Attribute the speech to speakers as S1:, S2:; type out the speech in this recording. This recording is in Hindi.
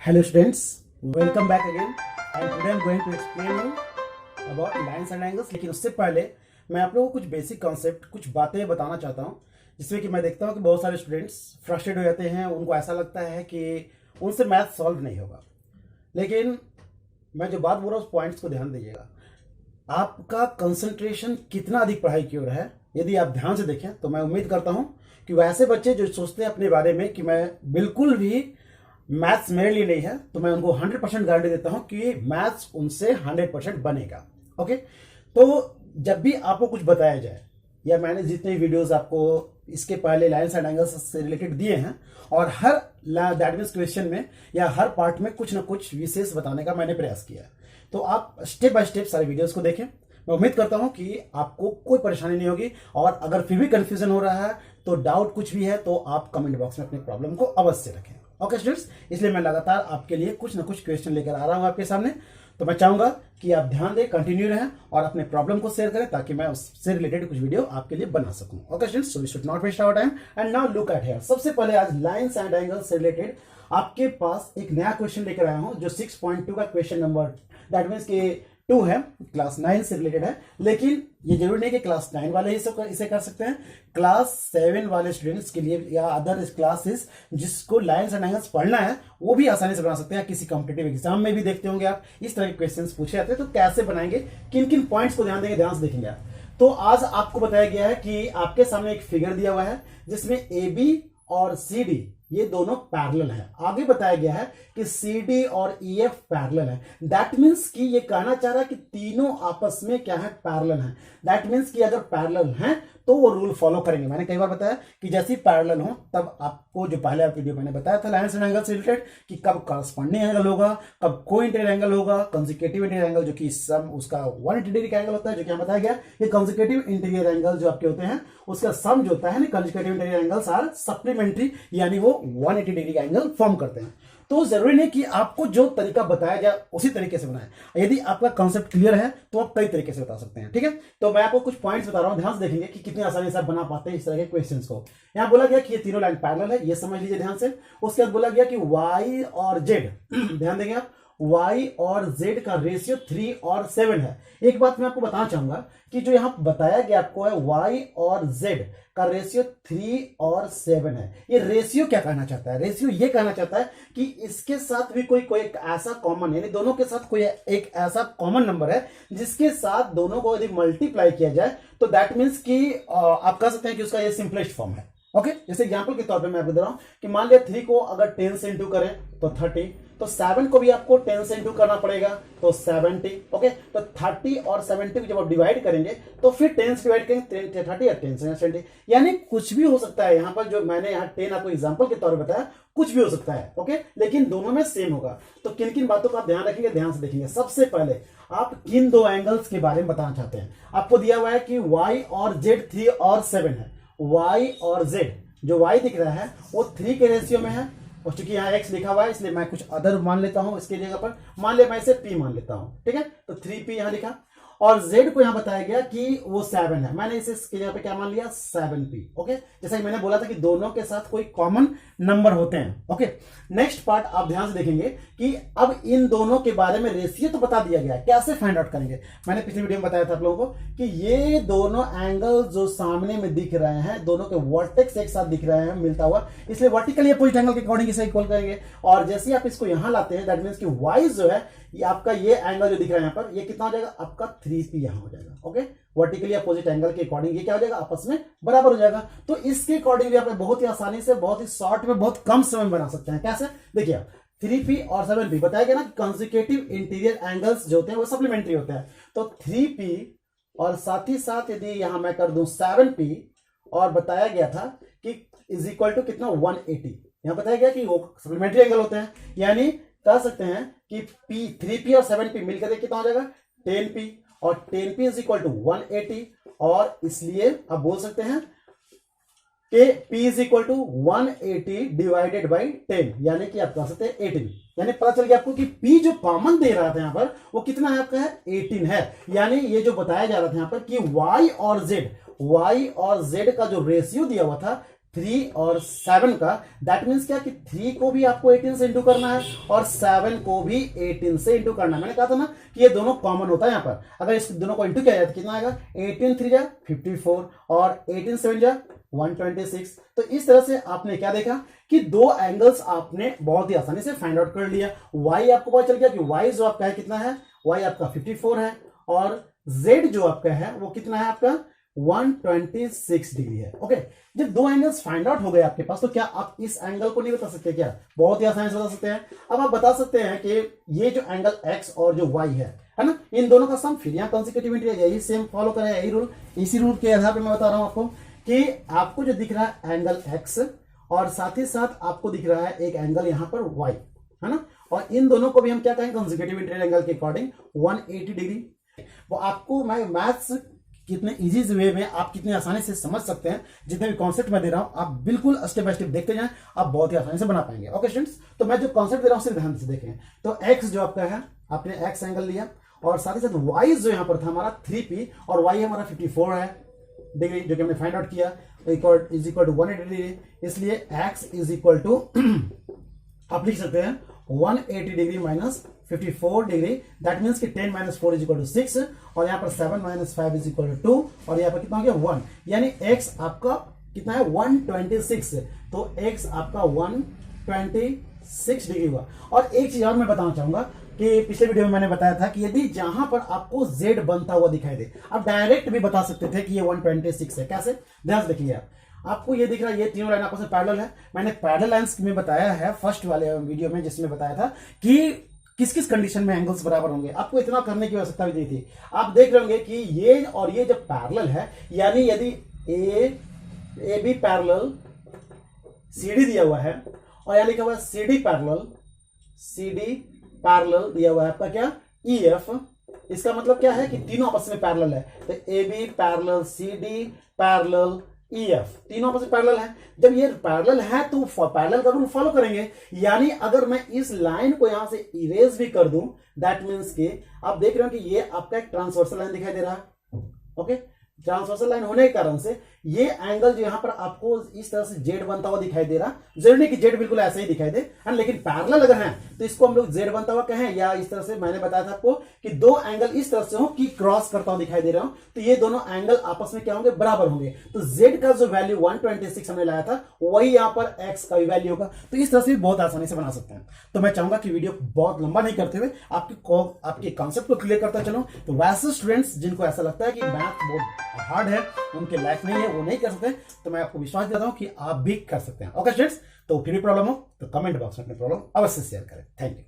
S1: Hello students, welcome back again and today I am going to explain you about lines and angles। लेकिन उससे पहले मैं आप लोगों को कुछ बेसिक कॉन्सेप्ट कुछ बातें बताना चाहता हूँ जिसमें कि मैं देखता हूँ कि बहुत सारे स्टूडेंट्स फ्रस्ट्रेट हो जाते हैं। उनको ऐसा लगता है कि उनसे मैथ सॉल्व नहीं होगा। लेकिन मैं जो बात बोल रहा हूँ उस पॉइंट्स को ध्यान दीजिएगा। आपका कंसंट्रेशन कितना अधिक पढ़ाई की ओर है, यदि आप ध्यान से देखें तो मैं उम्मीद करता हूँ कि वैसे बच्चे जो सोचते हैं अपने बारे में कि मैं बिल्कुल भी मैथ्स मेरे लिए नहीं है, तो मैं उनको 100% गारंटी देता हूं कि मैथ्स उनसे 100% बनेगा। ओके, तो जब भी आपको कुछ बताया जाए या मैंने जितने वीडियोस आपको इसके पहले लाइन्स एंड एंगल्स से रिलेटेड दिए हैं और हर दैट मींस क्वेश्चन में या हर पार्ट में कुछ ना कुछ विशेष बताने का मैंने प्रयास किया है। तो आप स्टेप बाय स्टेप सारे वीडियोस को देखें। मैं उम्मीद करता हूं कि आपको कोई परेशानी नहीं होगी और अगर फिर भी कंफ्यूजन हो रहा है तो डाउट कुछ भी है तो आप कमेंट बॉक्स में अपने प्रॉब्लम को अवश्य रखें। ओके स्टूडेंट्स, इसलिए मैं लगातार आपके लिए कुछ ना कुछ क्वेश्चन लेकर आ रहा हूं आपके सामने। तो मैं चाहूंगा कि आप ध्यान दें, कंटिन्यू रहें और अपने प्रॉब्लम को शेयर करें ताकि मैं उससे रिलेटेड कुछ वीडियो आपके लिए बना सकूं। Okay students, so we should not waste our time and now look at here. सबसे पहले आज लाइन्स एंड एंगल्स से रिलेटेड आपके पास एक नया क्वेश्चन लेकर आया हूं जो 6.2 का क्वेश्चन नंबर दैट मीन्स के 2 है, क्लास 9 से रिलेटेड है। लेकिन ये जरूरी नहीं कि क्लास 9 वाले ही इसे कर सकते हैं। क्लास 7 वाले स्टूडेंट्स के लिए या अदर क्लासेस जिसको लाइन्स एंड एंगल्स पढ़ना है वो भी आसानी से बना सकते हैं। किसी कॉम्पिटिटिव एग्जाम में भी देखते होंगे आप इस तरह के क्वेश्चंस पूछे जाते हैं, तो कैसे बनाएंगे, किन किन पॉइंट्स को ध्यान देंगे, ध्यान से देखेंगे आप। तो आज आपको बताया गया है कि आपके सामने एक फिगर दिया हुआ है जिसमें ए बी और सी डी ये दोनों पैरेलल हैं। आगे बताया गया है कि सी डी और ई एफ पैरेलल है। दैट मीन्स कि ये कहना चाह रहा है कि तीनों आपस में क्या है, पैरेलल हैं। दैट मीन्स कि अगर पैरेलल हैं तो वो रूल फॉलो करेंगे। मैंने कई बार बताया कि जैसे ही पैरेलल हो तब आपको जो पहले वीडियो मैंने बताया था लाइन्स एंड एंगल से रिलेटेड कि कब कॉरस्पॉन्डिंग एंगल होगा, कब को इंटीरियर एंगल होगा, कंसेक्यूटिव इंटीरियर एंगल जो कि सम उसका 180 डिग्री का एंगल होता है, जो कि यहाँ बताया गया ये कंसेक्यूटिव इंटीरियर एंगल जो आपके होते हैं उसका सम जो होता है ना, consecutive interior angles are supplementary, यानी वो 180 डिग्री का एंगल फॉर्म करते हैं। तो जरूरी नहीं कि आपको जो तरीका बताया जाए उसी तरीके से बनाएं। यदि आपका कॉन्सेप्ट क्लियर है तो आप कई तरीके से बता सकते हैं। ठीक है, तो मैं आपको कुछ पॉइंट्स बता रहा हूं, ध्यान से देखेंगे कि कितनी आसानी से आप बना पाते हैं इस तरह के क्वेश्चंस को। यहां बोला गया कि ये तीनों लाइन पैरेलल है, ये समझ लीजिए ध्यान से। उसके बाद बोला गया कि y और z ध्यान देंगे आप, y और z का रेशियो 3 और 7 है। एक बात मैं आपको बताना चाहूंगा कि जो यहां बताया गया आपको है y और z का रेशियो 3 और 7 है। ये रेशियो क्या कहना चाहता है? रेशियो ये कहना चाहता है कि इसके साथ भी कोई एक ऐसा कॉमन, यानी दोनों के साथ कोई एक ऐसा कॉमन नंबर है जिसके साथ दोनों को यदि मल्टीप्लाई किया जाए तो दैट मीन्स कि आप कह सकते हैं कि उसका ये सिंपलेस्ट फॉर्म है। ओके, जैसे एग्जांपल के तौर पे मैं आपको दे रहा हूं कि मान लिया 3 को अगर 10 से इंटू करें तो 30, तो 7 को भी आपको 10 से इंटू करना पड़ेगा तो 70। ओके, तो 30 और 70 को जब आप डिवाइड करेंगे तो फिर 10 से डिवाइड करेंगे 30 या 10 से 70, यानी कुछ भी हो सकता है। यहां पर जो मैंने यहाँ 10 आपको एग्जांपल के तौर पर बताया कुछ भी हो सकता है। ओके, लेकिन दोनों में सेम होगा। तो किन किन बातों का आप ध्यान रखेंगे, ध्यान से देखेंगे। सबसे पहले आप किन दो एंगल्स के बारे में बताना चाहते हैं। आपको दिया हुआ है कि y और z 3 और 7 है। y और z, जो y दिख रहा है वो 3 के रेशियो में है और चूंकि यहाँ x लिखा हुआ है इसलिए मैं कुछ अदर मान लेता हूं इसके जगह पर। मान लिया मैं इसे p मान लेता हूं, ठीक है, तो 3p यहां लिखा। और z को यहां बताया गया कि वो 7 है, मैंने इसे इसके जगह पे क्या मान लिया, 7p। ओके, जैसा कि मैंने बोला था कि दोनों के साथ कोई कॉमन नंबर होते हैं। ओके, नेक्स्ट पार्ट आप ध्यान से देखेंगे कि अब इन दोनों के बारे में रेशियो तो बता दिया गया है, कैसे फाइंड आउट करेंगे। मैंने पिछले वीडियो में बताया था आप लोगों को कि ये दोनों एंगल जो सामने में दिख रहे हैं दोनों के वर्टेक्स एक साथ दिख रहे हैं मिलता हुआ, इसलिए वर्टिकली अपोजिट एंगल के अकॉर्डिंग इसे इक्वल करेंगे। और जैसे आप इसको यहां लाते हैं दैट मींस कि y जो है ये आपका ये एंगल जो दिख रहा है यहां पर, ये कितना हो जाएगा आपका 3p यहां हो जाएगा। ओके, वर्टिकली अपोजिट एंगल के अकॉर्डिंग ये क्या हो जाएगा, आपस में बराबर हो जाएगा। तो इसके अकॉर्डिंग भी आप बहुत ही आसानी से, बहुत ही शॉर्ट में, बहुत कम समय में बना सकते हैं। कैसे, देखिए आप 3p और 7p बताया गया ना कि कंसेक्यूटिव इंटीरियर एंगल्स जो होते हैं वो सप्लीमेंट्री होते हैं। तो 3p और साथ ही साथ यदि यहां मैं कर दूं 7p और बताया गया था कि इज इक्वल टू कितना 180, यहां बताया गया कि वो सप्लीमेंट्री एंगल होते हैं, यानी कह सकते हैं कि 3p और 7p मिलकर कितना हो जाएगा 10p और 10p इज इक्वल टू 180। और इसलिए आप बोल सकते हैं कि p is equal to 180 divided by 10, यानी कि आप कह सकते हैं 18। यानी पता चल गया आपको कि p जो कॉमन दे रहा था यहां पर वो कितना है आपका है 18 है। यानी ये जो बताया जा रहा था यहां पर कि y और z का जो रेशियो दिया हुआ था 3 और 7 का, दैट मीन्स क्या कि 3 को भी आपको 18 से इंटू करना है और 7 को भी 18 से इंटू करना है। मैंने कहा था ना कि ये दोनों कॉमन होता है यहाँ पर। अगर इस दोनों को इंटू किया जाए तो कितना आएगा, 18 3 जा 54 और 18 7 जा 126। तो इस तरह से आपने क्या देखा कि दो एंगल्स आपने बहुत ही आसानी से फाइंड आउट कर लिया। y आपको पता चल गया कि y जो आपका है कितना है, y आपका 54 है और z जो आपका है वो कितना है, आपका 126 डिग्री है। ओके, जब दो एंगल्स फाइंड आउट हो गए आपके पास, तो क्या आप इस एंगल को नहीं बता सकते क्या? बहुत ही आसानी से बता सकते हैं। अब आप बता सकते हैं कि ये जो एंगल x और जो y है ना, इन दोनों का सम। फिर यहाँ कंसेक्यूटिव इंटीग्रल यही सेम फॉलो करें, यही रूल। इसी रूल के आधार पर मैं बता रहा हूं आपको कि आपको जो दिख रहा है एंगल x और साथ ही साथ आपको दिख रहा है एक एंगल यहां पर y, है ना, और इन दोनों को भी हम क्या कहेंगे, कंसेक्यूटिव इंटीग्रल एंगल के अकॉर्डिंग 180 डिग्री। वो आपको मैं मैथ्स कितने इजी वे में आप कितने आसानी से समझ सकते हैं, जितने भी कॉन्सेप्ट मैं दे रहा हूं आप बिल्कुल स्टेप बाय स्टेप देखते जाएं, आप बहुत ही आसानी से बना पाएंगे। ओके स्टूडेंट्स, तो मैं जो कॉन्सेप्ट दे रहा हूं सिर्फ ध्यान से देखें। तो x जो आपका है, आपने x एंगल लिया और साथ ही साथ y जो यहां पर था हमारा 3p और y हमारा 54 है डिग्री, जो कि हमने फाइंड आउट किया, इज इक्वल टू 180 डिग्री। इसलिए x इज इक्वल टू आप लिख सकते हैं 180 degree minus 54 degree, that means कि 10 माइनस 4 इज इक्वल टू 6 और यहाँ पर 7 माइनस 5 इज इक्वल टू 2 और यहाँ पर कितना हो गया 1, यानी x आपका कितना है 126। तो x आपका 126 डिग्री हुआ। और एक चीज और मैं बताना चाहूंगा कि पिछले वीडियो में मैंने बताया था कि यदि जहां पर आपको z बनता हुआ दिखाई दे, आप डायरेक्ट भी बता सकते थे कि ये 126 है। कैसे? ध्यान से देखिए, आपको ये दिख रहा है ये तीनों लाइन आपस में पैरेलल है। मैंने पैरेलल लाइंस में बताया है फर्स्ट वाले वीडियो में, जिसमें बताया था कि किस किस कंडीशन में एंगल्स बराबर होंगे। आपको इतना करने की आवश्यकता भी नहीं थी। आप देख रहे होंगे कि ये और ये जब पैरेलल है, यानी यदि A B parallel C D दिया हुआ है और यहाँ लिखा हुआ है सी डी पैरेलल दिया हुआ है आपका क्या, ई एफ, इसका मतलब क्या है कि तीनों आपस में पैरेलल है। तो A B parallel C D parallel E F, तीनों आपस में पैरेलल है। जब ये पैरेलल है तो पैरेलल का रूल फॉलो करेंगे, यानी अगर मैं इस लाइन को यहां से इरेज भी कर दूं, दैट मीन्स कि आप देख रहे हो कि ये आपका एक ट्रांसवर्सल लाइन दिखाई दे रहा है। ओके, ट्रांसवर्सल लाइन होने के कारण से ये एंगल जो यहां पर आपको इस तरह से जेड बनता हुआ दिखाई दे रहा, जरूरी नहीं कि जेड बिल्कुल ऐसे ही दिखाई दे, लेकिन पैरेलल अगर है तो इसको हम लोग जेड बनता हुआ कहें, या इस तरह से मैंने बताया था आपको कि दो एंगल इस तरह से हो कि क्रॉस करता हुआ दिखाई दे रहा हूं, तो ये दोनों एंगल आपस में क्या होंगे, बराबर होंगे। तो जेड का जो वैल्यू 126 हमने लाया था वही यहां पर एक्स का भी वैल्यू होगा। तो इस तरह से भी बहुत आसानी से बना सकते हैं। तो मैं चाहूंगा कि वीडियो बहुत लंबा नहीं करते हुए आपके कॉन्सेप्ट को क्लियर करता चलो। तो वैसे स्टूडेंट्स जिनको ऐसा लगता है कि मैथ बहुत हार्ड है, उनके लाइफ नहीं है, वो नहीं कर सकते, तो मैं आपको विश्वास देता हूं कि आप भी कर सकते हैं। ओके स्टूडेंट्स, तो फिर भी प्रॉब्लम हो तो कमेंट बॉक्स में अपनी प्रॉब्लम अवश्य शेयर करें। Thank you.